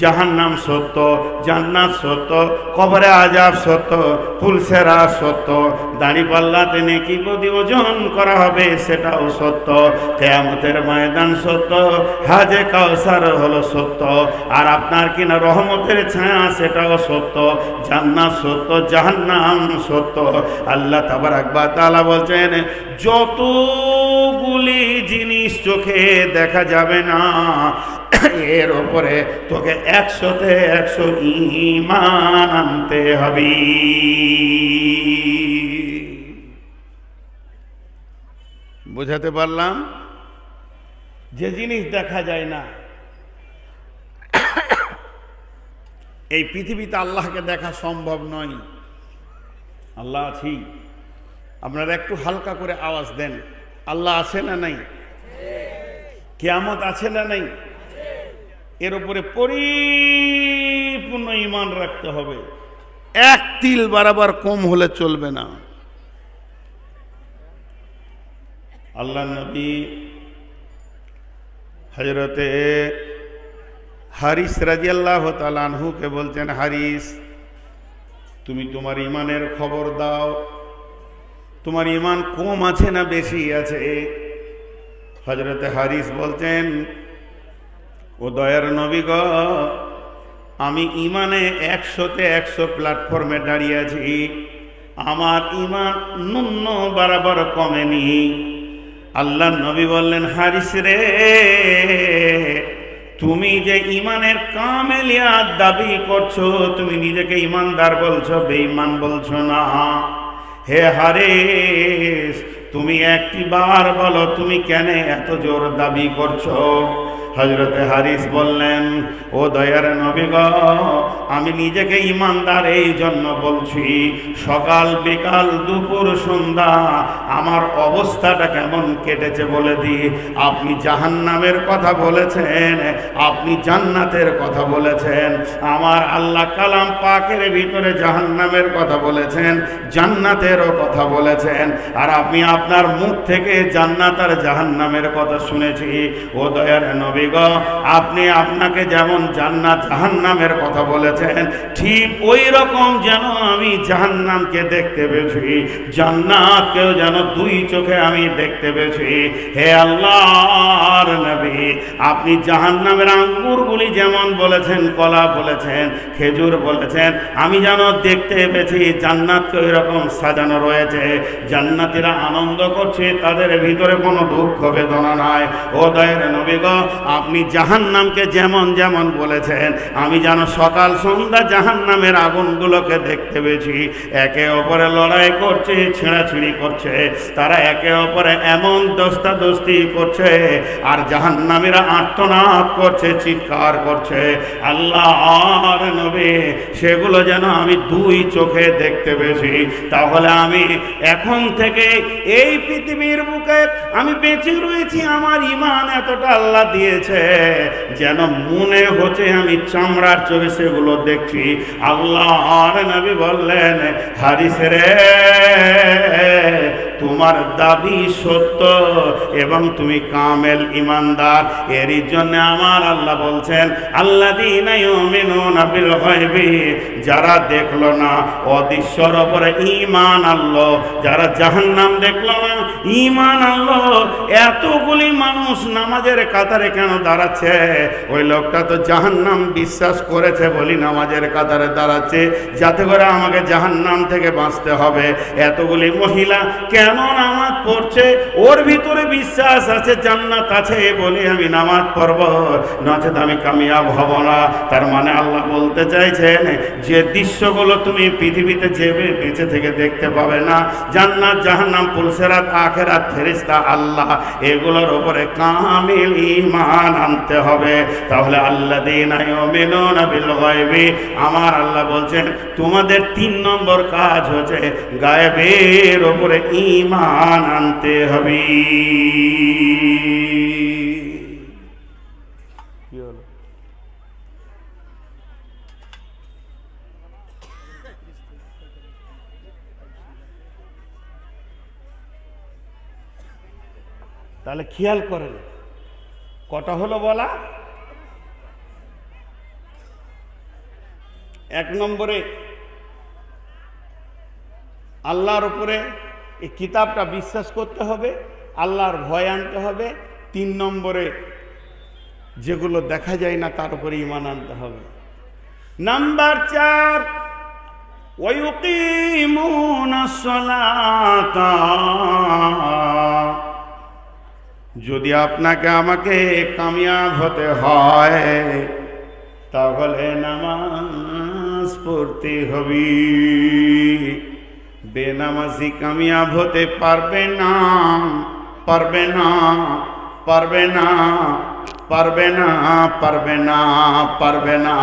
জাহান্নাম সত্য, জান্নাত সত্য, কবরে আযাব সত্য, পুলসেরাত সত্য, দাঁড়িপাল্লাতে নেকি প্রতি ওজন করা হবে সেটাও সত্য, কিয়ামতের ময়দান সত্য, হাজে কাউসার হলো সত্য, আর আপনার কিনা রহমতের ছায়া সেটাও সত্য, জান্নাত সত্য, জাহান্নাম সত্য। আল্লাহ তাবারাক ওয়া তাআলা বলছেন যতগুলি জিনিস চোখে দেখা যাবে না এর উপরে তোকে 100-তে 100 ঈমান আনতে হবে। বুঝাতে পারলাম? যে জিনিস দেখা যায় না, এই পৃথিবীতে আল্লাহকে দেখা সম্ভব নয়। আল্লাহ আছি? আপনারা একটু হালকা করে আওয়াজ দেন, আল্লাহ আছে না নাই? কিয়ামত আছে না নাই? এর উপরে পরিপূর্ণ ঈমান রাখতে হবে, এক তিল বরাবর কম হলে চলবে না। আল্লাহ নবী হযরতে হারিস রাদিয়াল্লাহু তাআলা আনহুকে বলছেন, হারিস তুমি তোমার ঈমানের খবর দাও, তোমার ঈমান কম আছে না বেশি আছে? হযরতে হারিস বলছেন, ও দয়ার নবী গো, আমি ঈমানে 100-তে 100 প্ল্যাটফর্মে দাঁড়িয়ে আছি, আমার ঈমান ন্যূন বরাবর কমেনি। আল্লাহ নবী বললেন, হারিস রে, তুমি যে ঈমানের কামেলিয়াত দাবি করছো, তুমি নিজেকে ঈমানদার বলছো, বেঈমান বলছো না। হে হারিস, তুমি একটি বার বলো তুমি কেন এত জোর দাবি করছো? হযরতে হারিস বললেন, ও দয়ার নবী গো, আমি নিজেকে ঈমানদার এই জন্য বলছি, সকাল বিকাল দুপুর সন্ধ্যা আমার অবস্থাটা কেমন কেটেছে বলে দিই। আপনি জাহান্নামের কথা বলেছেন, আপনি জান্নাতের কথা বলেছেন, আমার আল্লাহ কালাম পাকের ভিতরে জাহান্নামের কথা বলেছেন, জান্নাতেরও কথা বলেছেন, আর আপনি আপনার মুখ থেকে জান্নাত আর জাহান্নামের কথা শুনেছি। ও দয়ার নবী গো, আপনি আপনাকে যেমন জান্নাত জাহান্নামের কথা বলেছেন, ঠিক ওই রকম যেন আমি জাহান্নামকে দেখতে পেয়েছি, জান্নাতকেও যেন দুই চোখে আমি দেখতে পেয়েছি। হে আল্লাহর নবী, আপনি জাহান্নামের আঙ্গুরগুলি যেমন বলেছেন, কলা বলেছেন, খেজুর বলেছেন, আমি যেন দেখতে পেয়েছি জান্নাতকে ওই রকম সাজানো রয়েছে, জান্নাতীরা আনন্দ করছে, তাদের ভিতরে কোনো দুঃখ বেদনা নাই। ও দয়ার নবী গো, আপনি জাহান্নামকে যেমন যেমন বলেছেন, আমি যেন সকাল সন্ধ্যা জাহান্নামের আগুনগুলোকে দেখতে পেয়েছি, একে অপরে লড়াই করছে, ছিঁড়াছিঁড়ি করছে, তারা একে অপরে এমন দস্তাদস্তি করছে, আর জাহান্নামীরা আর্তনাদ করছে, চিৎকার করছে। আল্লাহর নবী, সেগুলো যেন আমি দুই চোখে দেখতে পেয়েছি। তাহলে আমি এখন থেকে এই পৃথিবীর বুকে আমি বেঁচে রয়েছি, আমার ঈমান এতটা আল্লাহ দিয়েছে যেন মনে হচ্ছে আমি চামড়ার চোখে সেগুলো দেখছি। আল্লাহর নবী বললেন, হারিস রে, তোমার দাবি সত্য এবং তুমি কামেল ঈমানদার। এরই জন্য আমার আল্লাহ বলছেন, আল্লাযীনা ইউমিনুনা বিল গায়বি, যারা দেখলো না অদৃশ্যর উপরে ঈমান আনলো, যারা জাহান্নাম দেখলো না ঈমান আনলো। এতগুলি মানুষ নামাজের কাতারে কেন দাঁড়াচ্ছে? ওই লোকটা তো জাহান্নাম বিশ্বাস করেছে বলি নামাজের কাতারে দাঁড়াচ্ছে, যাতে করে আমাকে জাহান্নাম থেকে বাঁচতে হবে। এতগুলি মহিলা কেন নামাজ পড়ছে? ওর ভিতরে বিশ্বাস আছে জান্নাত আছে বলে আমি নামাজ পড়ব, নচেত আমি কামিয়াব হব না। তার মানে আল্লাহ বলতে চাইছেন, যে দৃশ্যগুলো তুমি পৃথিবীতে যেবে বেঁচে থেকে দেখতে পাবে না, জান্নাত জাহান্নাম পুলসেরাত আখিরাত ফেরেশতা আল্লাহ, এগুলোর উপরে কামিল ঈমান আনতে হবে। তাহলে আল্লাযীনা ইউমিনুনা বিল গায়বি, আমার আল্লাহ বলছেন তোমাদের 3 নম্বর কাজ হচ্ছে গায়েবের উপরে ঈমান আনতে হবে। কি হলো? তাহলে খেয়াল করেন, কটা হলো বলা? এক নম্বরে আল্লাহর উপরে এই কিতাবটা বিশ্বাস করতে হবে, আল্লাহর ভয় আনতে হবে। 3 নম্বরে যেগুলো দেখা যায় না তার উপরে ঈমান আনতে হবে। নাম্বার 4, ওয়ায়ুকিমুনাস সালাতা। যদি আপনাকে আমাকে কামিয়াব হতে হয় তাহলে নামাজ পড়তে হবে। বেনামাজি কামিয়াব হতে পারবে না, পারবে না, পারবে না, পারবে না, পারবে না, পারবে না।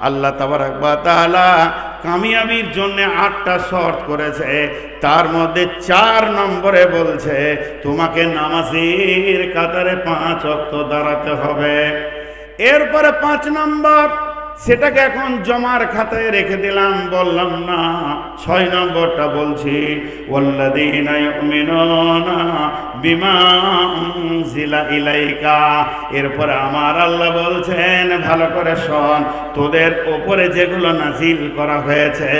আল্লাহ তাবারক ওয়া তাআলা কামিয়াবির জন্য 8টা শর্ত করেছে, তার মধ্যে 4 নম্বরে বলছে তোমাকে নামাজের কাতারে 5 ওয়াক্ত দাঁড়াতে হবে। এরপরে 5 নম্বর, সেটাকে এখন জমার খাতায় রেখে দিলাম, বললাম না। 6 নম্বরটা বলছি, ওয়াল্লাযীনা ইউমিনুনা বিমা উনজিলা ইলাইকা। এরপরে আমার আল্লাহ বলছেন ভালো করে শোন, তোদের ওপরে যেগুলো নাজিল করা হয়েছে,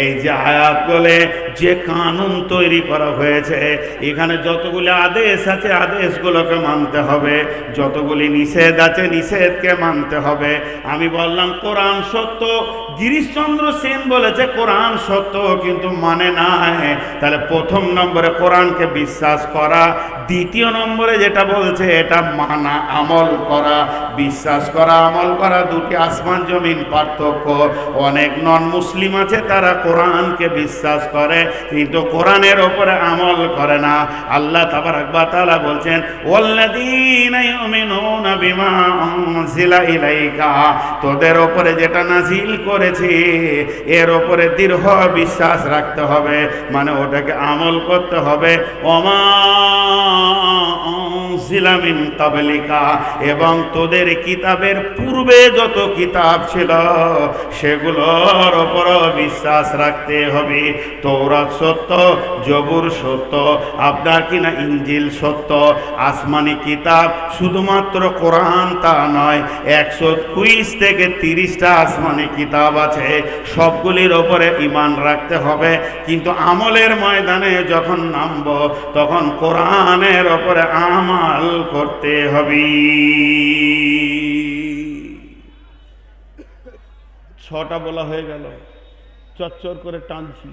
এই যে আয়াতগুলো, যে কানুন তৈরি করা হয়েছে, এখানে যতগুলি আদেশ আছে আদেশগুলোকে মানতে হবে, যতগুলি নিষেধ আছে নিষেধকে মানতে হবে। আমি বললাম কোরআন সত্য, গিরিশচন্দ্র সেন বলেছে কোরআন সত্য কিন্তু মানে না। তাহলে 1ম নম্বরে কোরআনকে বিশ্বাস করা, 2য় নম্বরে যেটা বলছে এটা মানা, আমল করা। বিশ্বাস করা আমল করা দুটি আসমান জমিন পার্থক্য। অনেক নন মুসলিম আছে তারা কোরআনকে বিশ্বাস করে কিন্তু কোরআনের ওপরে আমল করে না। আল্লাহ তাবারক ওয়া তাআলা বলছেন ওয়াল্লাযীনা ইউমিনুনা বিমা উনজিলা ইলাইকা, তোদের ওপরে যেটা নাজিল করেছি এর ওপরে দৃঢ় বিশ্বাস রাখতে হবে, মানে ওটাকে আমল করতে হবে। ওমা উনজিলা মিন ক্বাবলিকা, এবং তোদের কিতাবের পূর্বে যত কিতাব ছিল সেগুলোর ওপরও বিশ্বাস রাখতে হবে। তৌরাত সত্য, জবুর সত্য, আপনার কিনা ইনজিল সত্য। আসমানি কিতাব শুধুমাত্র কোরআন তা নয়, 120 থেকে 30টা আসমানি কিতাব আছে, সবগুলির ওপরে ঈমান রাখতে হবে। কিন্তু আমলের ময়দানে যখন নামব তখন কোরআনের ওপরে আমাল করতে হবে। 6টা বলা হয়ে গেল, চচ্চর করে টানছি,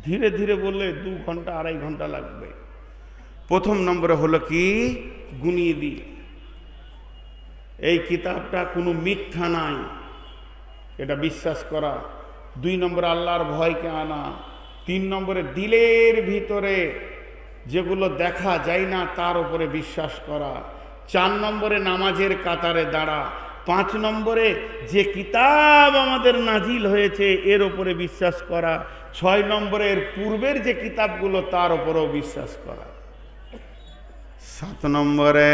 ধীরে ধীরে বললে 2 ঘন্টা 2.5 ঘন্টা লাগবে। 1ম নম্বরে হলো কি, গুনিয়ে দিই এই কিতাবটা কোনো মিথ্যা নাই, এটা বিশ্বাস করা। 2 নম্বরে আল্লাহর ভয়কে আনা। 3 নম্বরে দিলের ভিতরে যেগুলো দেখা যায় না তার উপরে বিশ্বাস করা। 4 নম্বরে নামাজের কাতারে দাঁড়া। 5 নম্বরে যে কিতাব আমাদের নাজিল হয়েছে এর উপরে বিশ্বাস করা। 6 নম্বরে এর পূর্বের যে কিতাবগুলো তার উপরেও বিশ্বাস করা। 7 নম্বরে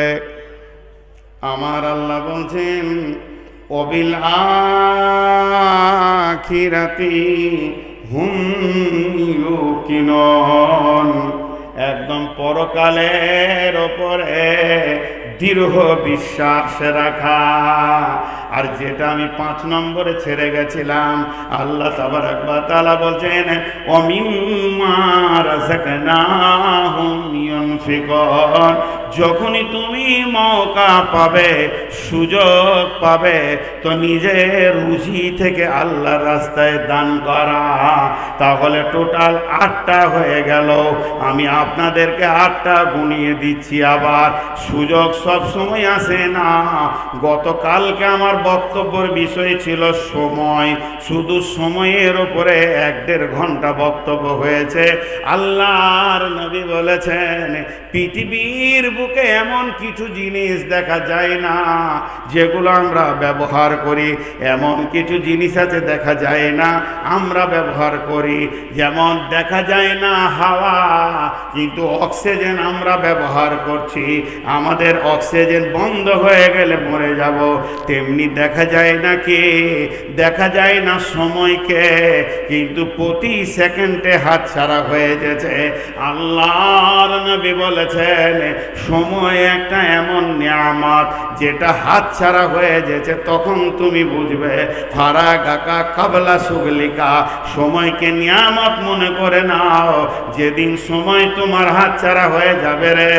আমার আল্লাহ বলছেন ওয়াবিল আখিরাতি হুম ইউকিনুন, একদম পরকালের ওপরে দৃঢ় বিশ্বাস রাখা। আর যেটা আমি 5 নম্বরে ছেড়ে গেছিলাম, আল্লাহ তাবারক ওয়া তাআলা বলছেন ওয়ামিম্মা রাযাকনাহুম ইউনফিকুন, যখনই তুমি মৌকা পাবে, সুযোগ পাবে, তো নিজের রুজি থেকে আল্লাহর রাস্তায় দান করা। তাহলে টোটাল 8টা হয়ে গেল। আমি আপনাদেরকে 8টা গুনিয়ে দিচ্ছি। আবার সুযোগ সব সময় আসে না। গতকালকে আমার বক্তব্যের বিষয় ছিল সময়, শুধু সময়ের উপরে 1-1.5 ঘন্টা বক্তব্য হয়েছে। আল্লাহর নবী বলেছেন পৃথিবীর বুকে এমন কিছু জিনিস দেখা যায় না যেগুলো আমরা ব্যবহার করি, এমন কিছু জিনিস আছে দেখা যায় না আমরা ব্যবহার করি। যেমন দেখা যায় না হাওয়া, কিন্তু অক্সিজেন আমরা ব্যবহার করছি। আমাদের অক্সিজেন বন্ধ হয়ে গেলে মরে যাব। তেমনি দেখা যায় না কে, দেখা যায় না সময়কে, কিন্তু প্রতি সেকেন্ডে হাতছাড়া হয়ে যেছে। আল্লাহর নবী বলেছেন সময় একটা এমন নিয়ামত যেটা হাতছাড়া হয়ে যেছে তখন তুমি বুঝবে ফারাগাকা কাবলা সুগলিকা, সময়কে নিয়ামত মনে করে নাও, যেদিন সময় তোমার হাতছাড়া হয়ে যাবে রে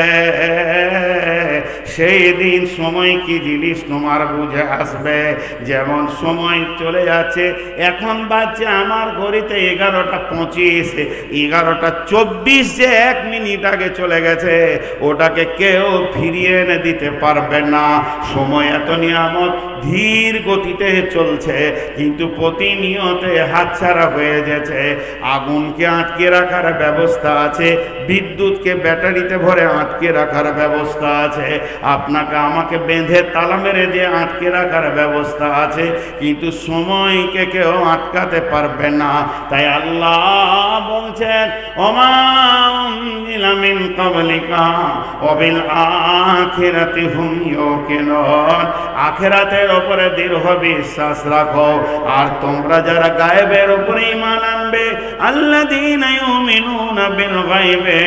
সেই দিন সময় কি জিনিস তোমার বুঝে আসবে। যেমন সময় চলে যাচ্ছে, এখন বাজছে আমার ঘড়িতে 11:25, 11:24 যে 1 মিনিট আগে চলে গেছে ওটাকে কেউ ফিরিয়ে এনে দিতে পারবে না। সময় এত নিয়ামত, ধীর গতিতে চলছে, কিন্তু প্রতিনিয়তে হাতছাড়া হয়ে যাচ্ছে। আগুনকে আটকে রাখার ব্যবস্থা আছে, বিদ্যুৎকে ব্যাটারিতে ভরে আটকে রাখার ব্যবস্থা আছে, আপনাকে আমাকে বেঁধে তালা মেরে দিয়ে আটকে রাখার ব্যবস্থা আছে, কিন্তু সময়কে কেউ আটকাতে পারবে না। তাই আল্লাহ বলছেন ওমা উনজিলা মিন ক্বাবলিকা ওয়া বিল আখিরাতি হুম ইউকিনুন, আখিরাতের উপরে দৃঢ় বিশ্বাস রাখো। আর তোমরা যারা গায়েবের উপরে ঈমান আনবে, আল্লাযীনা ইউমিনুনা বিল গায়বে,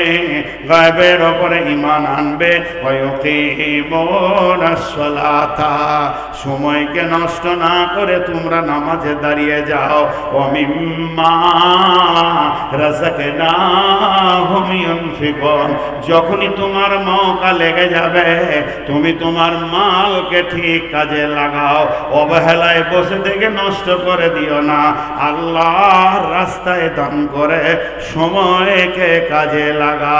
গায়েবের উপরে ঈমান আনবে, ওয়া ইউকিমুনাস সালাতা, সময়কে নষ্ট না করে তোমরা নামাজে দাঁড়িয়ে যাও। ওয়া মিম্মা রাযাকনাহুম ইউনফিকুন, যখনই তোমার মৌকা লেগে যাবে তুমি তোমার মালকে ঠিক কাজে লাগাও, অবহেলায় বসে থেকে নষ্ট করে দিও না। আল্লাহর রাস্তায় দান করে সময়কে কাজে লাগাও।